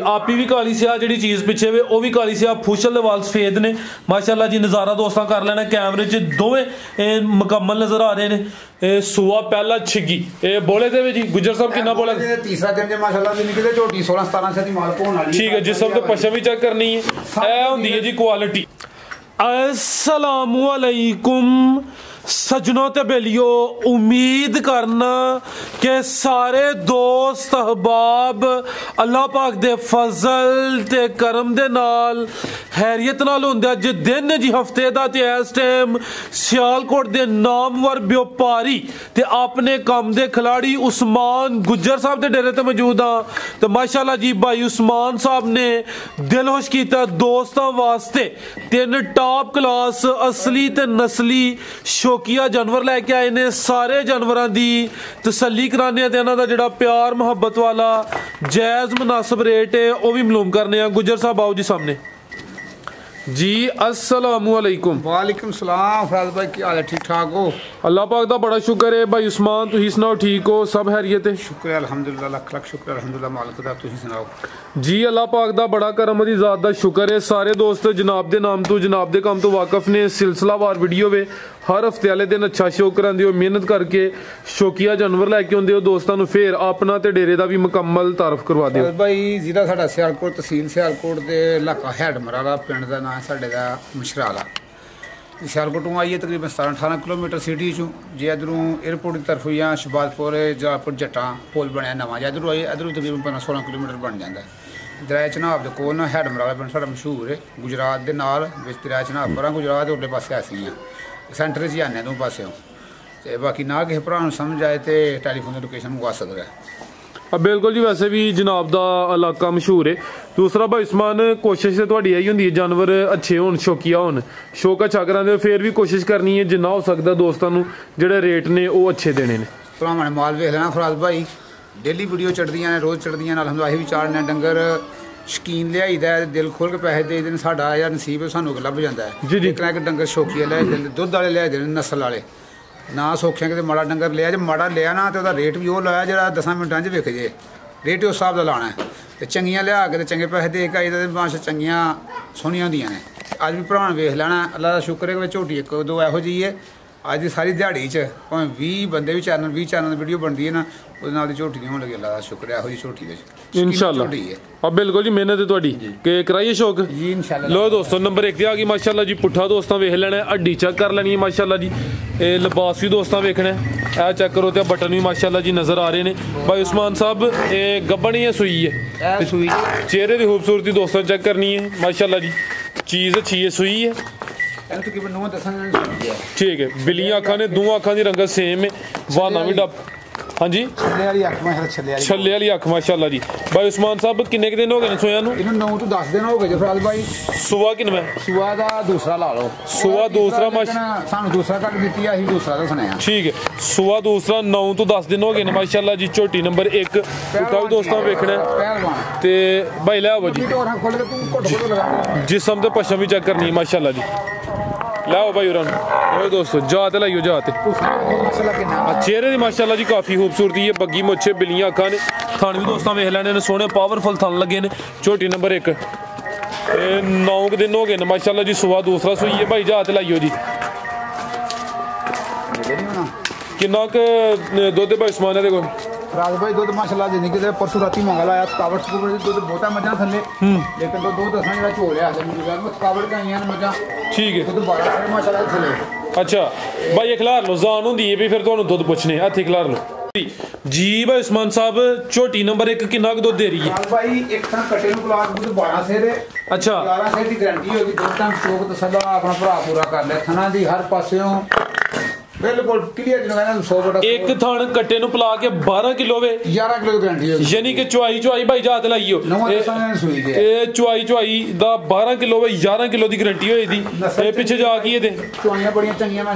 आपी भी काली सियाह जी चीज़ पिछे वे वो भी काली सियाह फुशल दे वाल सफेद ने माशाल्लाह जी। नज़ारा दोस्तों कर लेना कैमरे च दोवें मुकम्मल नजर आ रहे ने। सूआ पहला छिगी बोले थे जी गुजर साहब कितना बोला तीसरा दिन जे माशाल्लाह दी निकले झोटी 16-17 दी माल होने वाली। ठीक है जिसम तो पशम भी चेक करनी है ए हुंदी है जी क्वालिटी। अस्सलामु अलैकुम सजनों ते बेलियो, उम्मीद करना कि सारे दोस्त अहबाब अल्लाह पाक दे फजल ते करम दे नाल हैरियत नाल हुंदे। अज दिन जी हफ्ते दा ते इस टाइम सियालकोट दे नामवर व्यापारी ते अपने काम दे खिलाड़ी उस्मान गुज्जर साहब दे डेरे ते मौजूद हाँ। तो माशाल्लाह जी भाई उस्मान साहब ने दिल खुश कीता दोस्तां वास्ते 3 टॉप क्लास असली ते नस्ली शौकिया जानवर लैके आए ने। सारे जानवरों की तसल्ली कराने ते इन्हां दा जिहड़ा प्यार मुहब्बत वाला जायज़ मुनासिब रेट है वह भी मालूम करने। गुज्जर साहब आओ जी सामने जी। अस्सलामु अलैकुम। वालेकुम सलाम फराज भाई की हाल है? ठीक ठाक हो? अल्लाह पाक दा बड़ा शुक्र है भाई उस्मान, तुसीं सुनाओ ठीक हो? सब हैरियत है? शुक्र है अल्हम्दुलिल्लाह, लख लख शुक्र अल्हम्दुलिल्लाह मालिक दा। तुसीं सुनाओ जी। अल्लाह पाक दा बड़ा करम दी ज़ात दा शुक्र है। सारे दोस्त जनाब दे नाम तो जनाब दे काम तो वाकफ ने। सिलसिलावार वीडियो वे हर हफ्ते वाले दिन अच्छा शो करांदे हो, मेहनत करके शौकिया जानवर लैके आउंदे हो दोस्तां नूं। फिर अपना ते डेरे दा भी मुकम्मल तारफ करवा दिओ भाई। जिला साडा सियालकोट, तहसील सियालकोट दे इलाका हैडमराला पिंड दा नाम साडे दा मशराला। सियालकोटों आइए तकरीबन 17-18 किलोमीटर सिटी चों। जे इधरों एयरपोर्ट की तरफ या शबादपुर जलापुर जट्टा पुल बनया नवा, जे इधरों आइए इधरों तकरीबन 15-16 किलोमीटर बन जाता है। दरिया चनाब के कोल ना हैडमराला पिंड साडा मशहूर है गुजरात के नाल विच। दरिया चनाब पर गुजरात उरले पासे असीं हां, सेंटर च ही आने दोनों पासों। तो बाकी ना किसी भरा समझ आए तो टैलीफोन की लोकेशन मंगवा सकता है। अब बिल्कुल जी। वैसे भी जनाब दा इलाका मशहूर है। दूसरा भाई उस्मान कोशिश तो तुहाडी यही हुंदी है जानवर अच्छे होन शौकिया होन, शौक अच्छा करांदे फिर भी कोशिश करनी है जिन्ना हो सकदा दोस्तां नूं जेहड़े रेट ने वो अच्छे देने ने। भरावां ने माल वेख लेना फराज भाई, डेली वीडियो चढ़दियां ने, रोज़ चढ़दियां ने। अल्हम्दुलिल्लाह असीं भी चाढ़ने डंगर शकीन लियाईदा है, दिल खोल के पैसे दे देन। साडा यार नसीब है सानूं लभ जांदा है। जी जी। एक डंगर शौकिया लिया देन, दुध वाले लिया देन, नस्ल वाले ना सौखे किते माड़ा डंगर लिया। जे माड़ा लिया ना तो रेट भी वो लाया जिहड़ा 10 मिनटां च विक जे। रेट उस हिसाब का लाना है। तो चंगियां लिया के चंगे पैसे दे के आई तो माशा चंगियां सोहनियां होंदियां ने। अज भी भरा वेख लेना, अल्लाह का शुक्र है कि झोटी 1-2 ਇਹੋ जी है। अज की सारी दिहाड़ी च भावें 20 बंदे भी चैनल 20 चैनल वीडियो बनती है ना, वो झोटी नहीं होने लगी। अल्लाह का शुक्र है, ਇਹੋ झोटी इंशाअल्लाह। अब बिल्कुल जी मेहनत है तुहाडी के कराइए शौक जी इंशाअल्लाह। लो दोस्तों नंबर 1 ते आ गई माशाल्लाह जी। पुट्ठा दोस्तों वेख लेना, हड्डी चेक कर लेनी है माशाल्लाह जी। लिबास भी दोस्तों वेखना है, चेक करो तो बटन भी माशाल्लाह जी नज़र आ रहे हैं। भाई उस्मान साहब गब्बन ही सुई है, चेहरे की खूबसूरती दोस्तों चेक करनी है माशाल्लाह जी। चीज़ अच्छी है, सुई है ठीक है। बिल्लियां अखा ने, दोनों अखा की रंगत सेम है। वाना भी डब हाँ जी छल्ले वाली अख माशाल्लाह जी। भाई उस्मान साहब किन्ने दिन हो गए सोया? 9 to 10 दिन हो गए फराज भाई। सुबह किन्ने? सुबह का दूसरा ला लो। सुबह दूसरा सानू दूसरा कट दी, असीं दूसरा तो सुनाया ठीक है। सुबह दूसरा 9 to 10 दिन हो गए माशाल्लाह जी। झोटी नंबर 1 पुट्ठा भी दोस्तों वेखना ते भाई ले आओ जी। जिसम ते पशम भी चेक करनी है माशाल्लाह जी। लाओ भाई उरान दोस्तों जाते लाइयो जाते। चेहरे की माशाल्लाह जी काफ़ी खूबसूरती है, बग्गी मुच्छे बिल्लियां अखा ने। थान भी दोस्तों वेख लैने सोहने पावरफुल थान लगे ने। झोटी नंबर 1 9 दिन हो गए माशाल्लाह जी। सुबह दूसरा सुई है भाई, जाते लाइयो जी। किन्ना दुध भाई उस्मान दे कोल? फराज भाई दुध माशाल्लाह जिंदगी के परसों राती मंगा लाया। थकावट दुध बहुता मजा थले, लेकिन तो दूध दसा जो झोलिया थकावट का आईया मजा ठीक है। दुध 12 माशाल्लाह थले। अच्छा भाई ये खिलार लो, जान होंदी है भी फिर तुहानू दुध पुछने हत्थ खिलार लो जी। भाई उस्मान साहब झोटी नंबर 1 किन्ना दुध दे रही है? भाई एक थां कटे नूं प्लाट दुध 12 सेर है। अच्छा 11 सेर की गारंटी होगी। दो टाइम शौक तसल्ला अपना भरा पूरा कर लिया। थना दी हर पासों बिल्कुल क्लियर एक थान कट्टे नु पिला के 12 किलो वे 11 किलो की गारंटी है। यानी कि चुआई भाई जात लाइयो चुआई दा 12 किलो वे 11 किलो की गारंटी होई थी। ए पीछे जा के दे चुआइयां बड़ियां चंगियां मैं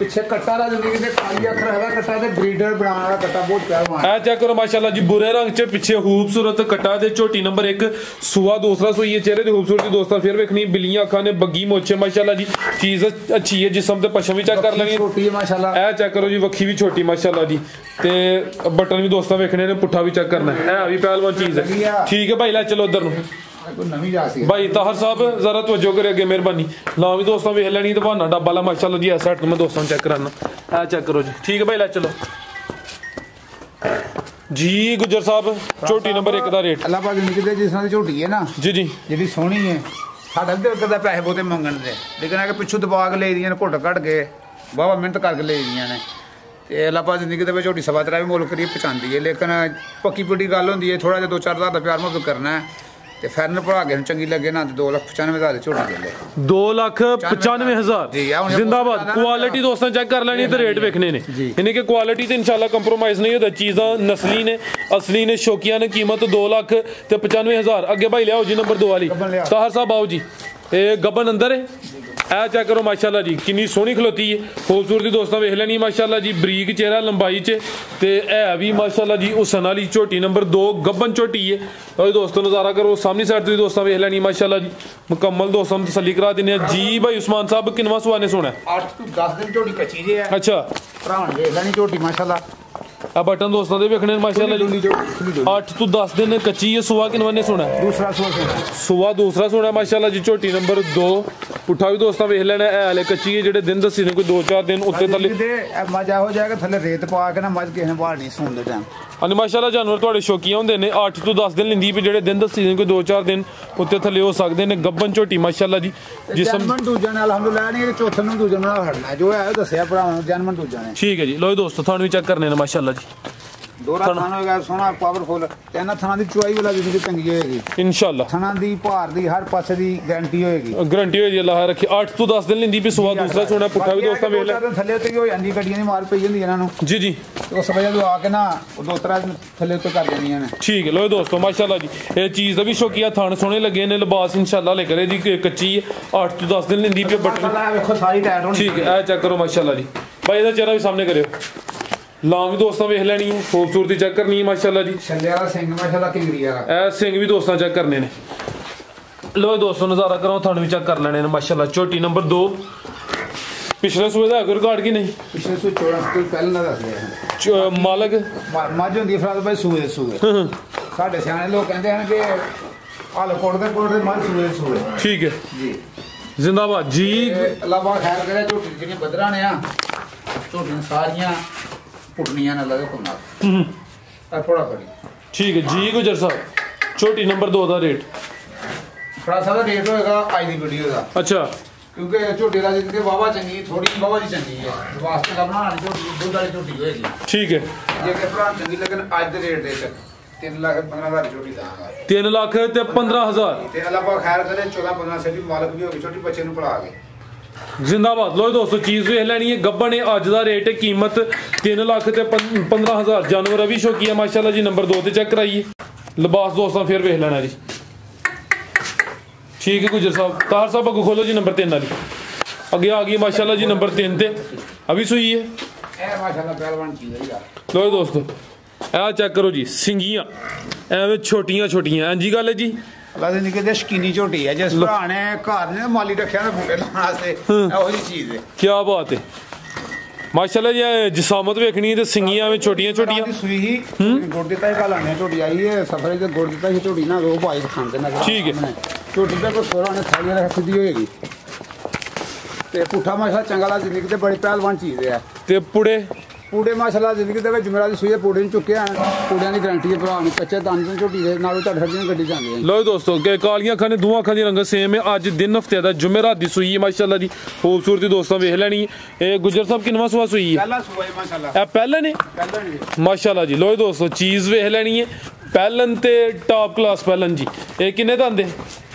पीछे कट्टा दा जिंदगी दे खाली अख रखदा कट्टा ते ब्रीडर बनाने वाला कट्टा बहुत प्यारा मार। ए चेक करो माशाल्लाह जी बुरे रंग च पीछे खूबसूरत कट्टा ते झोटी नंबर 1 सुआ दूसरा सुई है। चेहरे दी खूबसूरती दोस्तों फिर वेखनी बिल्लियां अखां ने बग्गी मोछे माशाल्लाह जी। चीज अच्छी है, जिस्म ते पशम भी चेक कर लेनी। माशाल्लाह ए चेक करो जी वक्खी भी छोटी माशाल्लाह जी ते बटन भी दोस्तों वेखने ने पुट्ठा भी चेक करना है भी पहलवान चीज है ठीक है भाई लै चलो उधर भाई ताहर साहब जरा तवज्जो करे अगे मेहरबानी ना भी दोस्तों वेख लैनी तो बहाना डब्बा ला माशाल्लाह जी ऐसा मैं दोस्तों चेक कराना ए चेक करो जी ठीक है भाई लै चलो जी गुजर साहब झोटी नंबर 1 का रेट अल्लाह पाक निकलते जिस तरह की झोटी है ना जी जी जी सोहनी है साडा भी दिल करदा पैसे बहुते मंगण दे लेकिन आके पिछू दबा के ले दियां ने घुट घट के वाहवा मेहनत करके ले दियां ने ते अल्लाह पाक जिंदगी दे झोटी सवा त्रै भी मुल्क करीब पहुंचांदी है लेकिन पक्की पुट्टी गल होंदी है थोड़ा जिहा 2-4 हज़ार दा प्यार मुहब्बत करना है ते फैरन भरा के चंगी लगे ना 2,95,000 की झोटी दे ले 2,95,000 जिंदाबाद क्वालिटी दोस्तों चेक कर लेनी ते रेट वेखने ने यानी कि क्वालिटी ते इंशाल्लाह कंप्रोमाइज नहीं होता चीज़ां नस्ली ने असली ने शौकिया ने कीमत 2,95,000 अगे भाई लियाओ जी नंबर 2 वाली ताहर साहब आओ जी ये गबन अंदर है ए चेक करो माशाल्लाह जी कितनी सोहनी खलोती है खूबसूरती दोस्तों वेख लैनी माशाल्लाह जी बरीक चेहरा लंबाई च ते है भी माशाल्लाह जी हुसन वाली झोटी नंबर 2 गब्बन झोटी है और दोस्तों नज़ारा करो सामने साइड तो दोस्तों वेख लैनी माशाल्लाह जी मुकम्मल दोस्तों तसल्ली करा देने जी भाई उस्मान साहब किनवा सुहाने सोना 8 to 10 दिन झोटी कच्ची जे है अच्छा भरावन वेख लैनी झोटी माशाल्लाह आ बटन दोस्तों दे वेखने माशाल्लाह जी 8 to 10 दिन कच्ची है सुहा किनवा ने सोना दूसरा सुहा दूसरा सोना माशाल्लाह जी झोटी नंबर 2 पुट्ठा भी दोस्तों वेख लेना है हाले कच्ची है जेडे दिन दसी ने कोई 2-4 दिन उत्ते थल्ले मजा हो जाएगा थल्ले रेत पा के ना मज किसी ने बाहर नहीं सुन दे टाइम अनि माशाल्लाह जानवर थोड़े शौकिया होंदे ने 8 to 10 दिन लिंदी पे जेडे दिन दसी ने कोई 2-4 दिन उत्ते थल्ले हो सकदे ने गब्बन झोटी माशाल्लाह जी जिसम दूजा ने अल्हम्दुलिल्लाह नहीं चौथे नु दूजे नु हटना जो है दसया भरावां जन्मन दूजा ने ठीक है जी लो दोस्तों थानू भी चेक करने ने माशाल्लाह जी दोरा थाना होगा सोना पावरफुल तेना थाना दी चुआई वाला जिंदगी चंगी होएगी इंशाल्लाह थाना दी भार दी हर पासे दी गारंटी होएगी होएगी अल्लाह रखे 8 to 10 दिन लिंदी पे सुहा दूसरा सोना पुट्ठा भी दोस्तों वेख ले थल्ले ते हो जांदी गड्डियां दी मार पई जंदी इना नु जी जी तो सब जदों आके ना वो 2-3 थल्ले तो कर देनियां ने ठीक है लो दोस्तों माशाल्लाह जी ये चीज दा भी शौकिया थान सोने लगे ने लिबास इंशाल्लाह ले करे जी कच्ची 8 to 10 दिन लिंदी पे बटन देखो सारी टाइट होनी ठीक है ए चेक करो माशाल्लाह जी भाई इधर चेहरा भी सामने करियो लाम भी दोस्तों वेख लेनी है खूबसूरती चेक करनी है माशाल्लाह जी छल्ले वाला सिंह माशाल्लाह किंगरी वाला ए सिंह भी दोस्तों चेक करने ने लो दोस्तों नजारा करो थाने भी चेक कर लेने ने माशाल्लाह झोटी नंबर 2 पिछले सूए दा रिकॉर्ड की नहीं पिछले सूए 14 कोई पहले ना दस दे मालक मज होंदी फराद भाई सूए साडे सियाने लोग कहंदे हैं कि हाल कोड़दे मज सूए ठीक है जी जिंदाबाद जी अल्लाह पाक खैर करे झोटी जेडी बदरा ने आ झोटियां सारियां पुटनियां ने लगे को नाल थोड़ा करी ठीक है जी गुजर साहब छोटी नंबर 2 दा रेट थोड़ा सा रेट होएगा आज दी वीडियो दा अच्छा क्योंकि झोटी दा जिंदगी बाबा चंगी थोड़ी बाबा जी चंगी है वास्ते का बनानी झोटी दूध वाली झोटी होएगी ठीक है जे के भरा चंगी लेकिन आज दे रेट दे 3,15,000 झोटी दांगा 3 लाख ते 15,000 ते अल्लाह पाक खैर करे 14-15 से भी मालक भी होगी छोटी बच्चे नु पढ़ा के जिंदाबाद लो दोस्तों चीज वेख लैनी है गब्बन है अज दा रेट है कीमत 3 लाख ते 15,000 जानवर भी शौकी है माशाल्लाह जी नंबर 2 ते चेक कराइए लिबास दोस्तों फिर वेख लेना जी ठीक है गुजर साहब तार साहब अगू खोलो जी नंबर 3 वाली अगे आ गई माशाल्लाह जी नंबर 3 ते अभी सुई है ए माशाल्लाह पहलवान चीज है यार लो दोस्तों आ चेक करो जी सिंगियां एवें छोटियां छोटियां जी गल है जी अल्लाह दी निके दे शकीनी झोटी है जिस भरा ने घर ने माली रखया ना बूटे लाने वास्ते एहो जी चीज है क्या बात है माशाल्लाह जी जिसामत वेखनी है ते सिंगियां में छोटियां छोटियां सुई ही गुड़ दिता ही लाने झोटी आई है सफर ते गुड़ दिता ही झोटी ना रो भाई खांदे ना ठीक है झोटी ते को सोरा ने थाली रख सीधी होएगी ते पुठा माशा चंगा ला जिंदगी ते बड़ी पहलवान चीज है ते पुड़े पूड़े माशाल्लाह जिंदगी दे विच जुमेरात दी सूई पूड़े नहीं चुके हैं पूड़ियां दी गारंटी है भरा ने कच्चे दाने दी झोटी दे नालों झट हट गड्डी जांदे हैं लो दोस्तों के कालियां खाने दुआ खाने रंग सेम है आज दिन हफ्ते दा जुमेरात दी सूई माशाल्लाह जी खूबसूरती दोस्तों वेख लेनी ए गुजर साहब किनवा सुआ सूई है पहला सुआ है माशाल्लाह ए पहले ने माशाल्लाह जी लो दोस्तों चीज वेख लेनी है पहलन ते टॉप क्लास पहलन जी ए किन्ने दंदे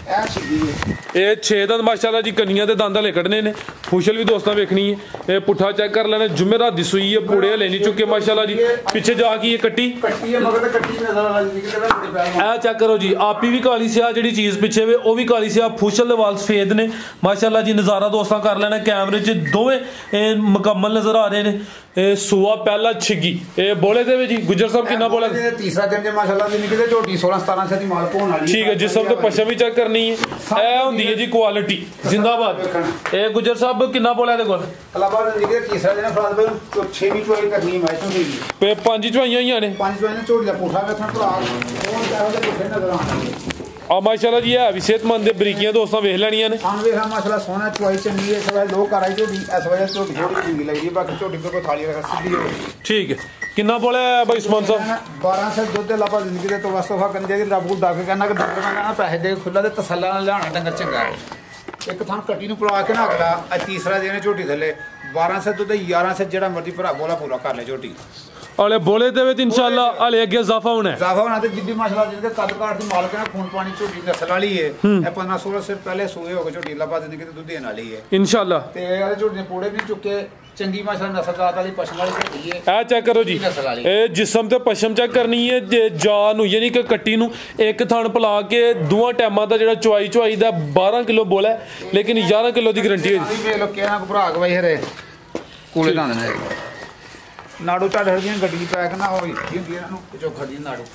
ये 6 दंद माशाल्लाह जी कन्नियां दे दंद हले कड्ढने ने फुशल भी दोस्तां वेखनी है ये पुट्ठा चेक कर लेना जुमेरात दी सूई है पूड़े हले नहीं चुके माशाल्लाह जी पीछे जा की ये कट्टी है मगर कट्टी नजर आ रही है ए चेक करो जी आपी भी काली सिया जेडी चीज पीछे वे ओ भी काली सिया फुशल दे वाल सफेद ने माशाल्लाह जी नजारा दोस्तां कर लेना कैमरे च दोवें मुकम्मल नजर आ रहे ने सुआ पहला छिगी बोले थे जी गुजर साहब कितना बोला तीसरा दिन माशाल्लाह दी निकले झोटी 16-17 से दी माल होने वाली ठीक है जिसम तो पशम भी चेक करनी है ए हुंदी है जी क्वालिटी जिंदाबाद गुजर साहब कितना बोला दे कोल अलाहाबाद निकले तीसरा दिन फराज भाई तो 6वीं चोई करनी है मैच होगी पे 5 चवाइयां ही ने 5 चोई ने झोटी दा पूठा वेखण भरा कौन चाहे ते पुठे नजर आने माशाल्लाह जी है भी सेहतमंद बरीकियां दोस्तों वेख लेनियां ने आन वेखा माशाल्लाह सोना चुआई चंगी है सब लोग कर आई झोटी इस वजह से झोटी थोड़ी चंगी लगी बाकी झोटी पे कोई थाली रखा सीधी हो ठीक है कितना बोले भाई उस्मान साहब 12 से दूध दे लापा जिंदगी दे तो वस्तफा करन जे रब को दाके कहना कि डॉक्टर कहना पैसे दे खुला ते तसल्ला नाल लाना डंगर चंगा एक थान कटी नु पड़ा के ना अगला तीसरा दिन झोटी थले 12 से दूध 11 से जेड़ा मर्जी भरा बोला पूरा कर ले झोटी अले बोले दे इंशाल्लाह अले अगे इजाफा होना है इजाफा होना ते जिद्दी माशाल्लाह जिनके कद काट दी मालक है खून पानी झोटी नस्ल वाली है ए 15-16 से पहले सूए हो गए झोटी लबा जिंदगी ते दूध देने वाली है इंशाल्लाह ते वाले झोटी ने पूड़े भी चुके चंगी माशाल्लाह नस्ल जात वाली पशम वाली झोटी है ए चेक करो जी ए जिस्म ते पशम चेक करनी है जान यानी कि कट्टी नु एक थण पला के दुआ टाइमां दा जेड़ा चवाई दा 12 किलो बोला लेकिन 11 किलो दी गारंटी है वे लोग कहना को भरा के भाई हरे कूले दाने ने नाड़ू ਝੜ ਹੜੀਆਂ ਗੱਡੀ ਪੈਕ ਨਾ ਹੋਈ ਹੁੰਦੀ ਇਹਨਾਂ ਨੂੰ ਚੋਖਾ ਦੀ ਨਾੜੂ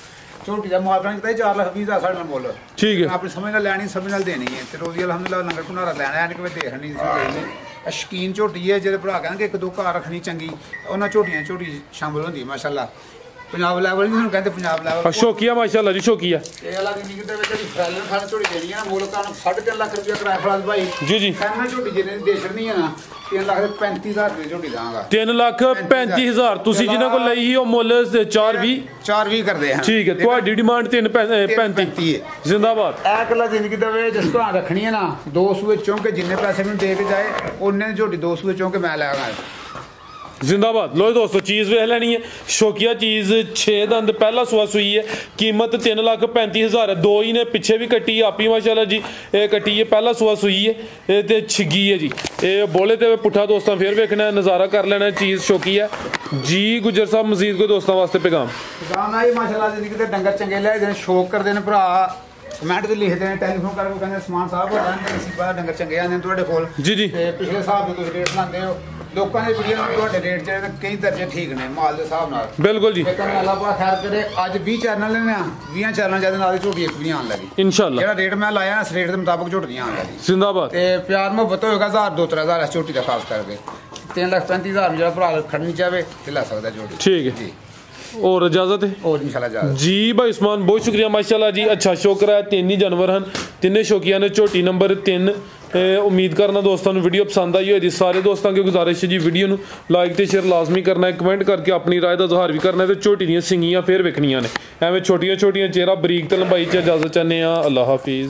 ਝੋਟੀ ਦਾ ਮੁਆਵਜ਼ਾ ਕਿਤਾ 4,20,000 ਦਾ ਸਾਡੇ ਨਾਲ ਮੁੱਲ ਠੀਕ ਹੈ ਆਪਣੀ ਸਮਝ ਨਾਲ ਲੈਣੀ ਸਮਝ ਨਾਲ ਦੇਣੀ ਹੈ ਤੇ ਰੋਜ਼ੀ ਅਲਹਮਦੁਲਿਲਾ ਲੰਗਰ ਭੁਨਾਰਾ ਲੈਣਾ ਐਨ ਕਿਵੇਂ ਦੇਖਣੀ ਸੀ ਸ਼ਕੀਨ ਝੋਟੀ ਹੈ ਜਿਹੜੇ ਭਰਾ ਕਹਿੰਦੇ ਇੱਕ ਦੋ ਘਰ ਰੱਖਣੀ ਚੰਗੀ ਉਹਨਾਂ ਝੋਟੀਆਂ ਝੋਟੀ ਸ਼ਾਮਲ ਹੁੰਦੀ ਮਾਸ਼ਾਅੱਲਾ ਪੰਜਾਬ ਲੈਵਲ ਨਹੀਂ ਨੂੰ ਕਹਿੰਦੇ ਪੰਜਾਬ ਲੈਵਲ ਸ਼ੌਕੀਆ ਮਾਸ਼ਾਅੱਲਾ ਜੀ ਸ਼ੌਕੀਆ ਇਹ ਵਾਲਾ ਦੀ ਨਿਕਦੇ ਵਿੱਚ ਵੀ ਫਰਾਇਲਰ ਖਾਣ ਝੋਟੀ ਦੇਣੀ ਆ ਮੁਲਕਾਂ ਨੂੰ 3.5 ਲੱਖ ਰੁਪਏ ਕਿਰਾਇਆ ਫਰਾਜ਼ ਭਾਈ ਜੀ ਜੀ ਇਹਨਾਂ ਝੋਟੀ ਜਿਹਨੇ ਦੇਸ਼ਣੀ ਆ ਨਾ 3,35,000 ਰੁਪਏ ਝੋਟੀ ਦਾਂਗਾ 3,35,000 ਤੁਸੀਂ ਜਿਨ੍ਹਾਂ ਕੋਲ ਲਈ ਸੀ ਉਹ ਮੁੱਲ 4,20 ਕਰਦੇ ਹਾਂ ਠੀਕ ਹੈ ਤੁਹਾਡੀ ਡਿਮਾਂਡ 3,35 ਜ਼ਿੰਦਾਬਾਦ ਇਹ ਇਕੱਲਾ ਜ਼ਿੰਦਗੀ ਦੇ ਵਿੱਚ ਜਿਸ ਤਰ੍ਹਾਂ ਰੱਖਣੀ ਹੈ ਨਾ 2 ਸੂਏ ਚੌਂਕੇ ਜਿੰਨੇ ਪੈਸੇ ਮੈਨੂੰ ਦੇ ਕੇ ਜਾਏ ਉਹਨੇ ਝੋਟੀ 2 ਸੂਏ ਚੌਂਕੇ ਮੈਂ ਲੈ ਆਵਾਂ जिंदाबाद लो दोस्तों चीज़ वेख लैनी है शौकिया चीज़ 6 दंद पहला सुआ सुई है कीमत 3,35,000 है 2 ही ने पिछे भी कट्टी है आपी माशाल्लाह जी कट्टी है पहला सुआ सुई है ते छिगी है जी ये बोले ते पुट्ठा दोस्तों फिर वेखना नज़ारा कर लेना चीज़ शौकी है जी गुजर साहब मजीद कोई दोस्तों वास्ते पैगाम आई माशाल्लाह जिंदगी ते डंगर चंगे ले शौक करते हैं भरा कमेंट ते लिखते हैं टेलीफोन करके कहते समान साहब नसीबा डंगर चंगे आने तुहाडे कोल जी जी पिछले साहब दे तुसीं रेट लांदे हो लोकां दे वीडियो में तुहाडे रेट च कई दर्जे ठीक ने माल दे हिसाब नाल बिल्कुल जी लेकिन अल्लाह पाक खैर करे अज 20 चैनल ने 20 चैनल जद नाल झोटी एक भी आन लगी इंशाल्लाह जेड़ा रेट मैं लाया इस रेट दे मुताबिक झोटी आन लगी जिंदाबाद ते प्यार मोहब्बत होएगा 1,000-2,000 इस झोटी दा खास करके 3,35,000 जेड़ा भरा खड़नी चाहे ते ला सकदा झोटी ठीक है जी और इजाजत है और इंशाल्लाह इजाजत जी भाई उस्मान बहुत शुक्रिया माशाल्लाह जी अच्छा शौकरा है 3 ही जानवर हैं तिन्ने शौकिया ने झोटी नंबर 3 उम्मीद करना दोस्तों वीडियो पसंद आई होगी सारे दोस्तों की गुजारिश है जी वीडियो लाइक तो शेयर लाजमी करना है कमेंट करके अपनी राय का इजहार भी करना है तो झोटी दी सिंगियां फिर वेखनियां ने एवं छोटिया छोटिया चेहरा बरीक तो लंबाई च इजाजत चाहते हैं अल्लाह हाफिज़।